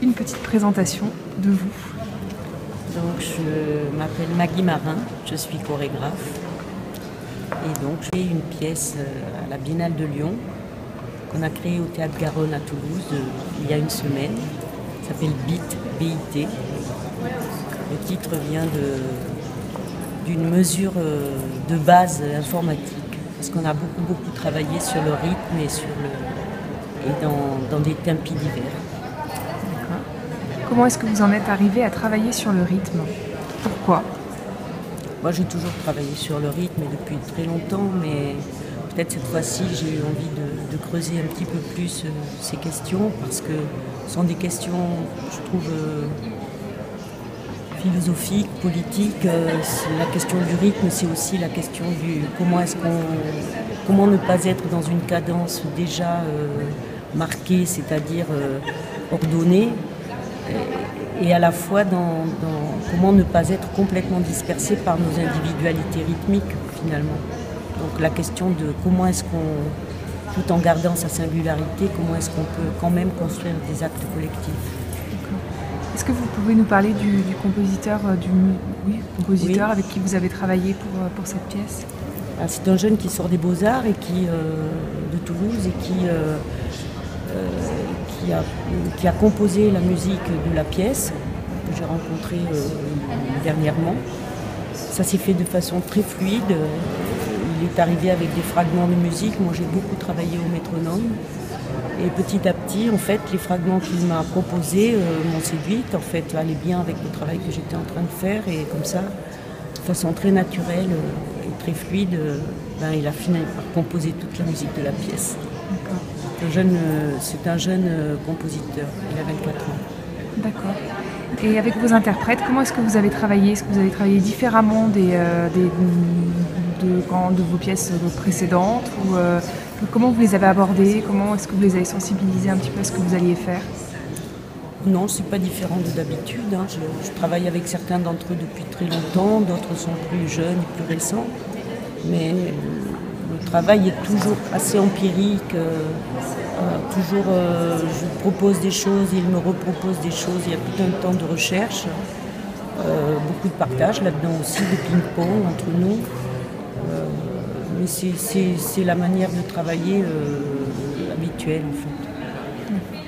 une petite présentation de vous. Donc, je m'appelle Maggie Marin, je suis chorégraphe. Et donc, j'ai une pièce à la Biennale de Lyon qu'on a créée au Théâtre Garonne à Toulouse il y a une semaine. Ça s'appelle BIT, B-I-T. Le titre vient d'une mesure de base informatique. Parce qu'on a beaucoup travaillé sur le rythme et dans des tempis divers. Comment est-ce que vous en êtes arrivé à travailler sur le rythme? Pourquoi? Moi, j'ai toujours travaillé sur le rythme et depuis très longtemps, mais peut-être cette fois-ci, j'ai eu envie de creuser un petit peu plus ces questions, parce que ce sont des questions, je trouve, philosophiques, politiques. La question du rythme, c'est aussi la question du comment ne pas être dans une cadence déjà marquée, c'est-à-dire ordonnée, et à la fois dans comment ne pas être complètement dispersé par nos individualités rythmiques finalement. Donc la question de comment est-ce qu'on, tout en gardant sa singularité, comment est-ce qu'on peut quand même construire des actes collectifs. Est-ce que vous pouvez nous parler du compositeur, compositeur avec qui vous avez travaillé pour cette pièce? C'est un jeune qui sort des Beaux-Arts et de Toulouse et qui a composé la musique de la pièce que j'ai rencontrée dernièrement. Ça s'est fait de façon très fluide. Il est arrivé avec des fragments de musique. Moi, j'ai beaucoup travaillé au métronome. Et petit à petit, en fait, les fragments qu'il m'a proposés m'ont séduite, en fait, allaient bien avec le travail que j'étais en train de faire. Et comme ça, de façon très naturelle et très fluide, il a fini par composer toute la musique de la pièce. C'est un jeune compositeur, il a 24 ans. D'accord. Et avec vos interprètes, comment est-ce que vous avez travaillé? Est-ce que vous avez travaillé différemment de vos pièces précédentes ou comment vous les avez abordées? Comment est-ce que vous les avez sensibilisés un petit peu à ce que vous alliez faire? Non, c'est pas différent de d'habitude. Je travaille avec certains d'entre eux depuis très longtemps, d'autres sont plus jeunes et plus récents. Mais le travail est toujours assez empirique. Je propose des choses, il me repropose des choses. Il y a tout un temps de recherche, beaucoup de partage là-dedans aussi, de ping-pong entre nous. Mais c'est la manière de travailler habituelle en fait.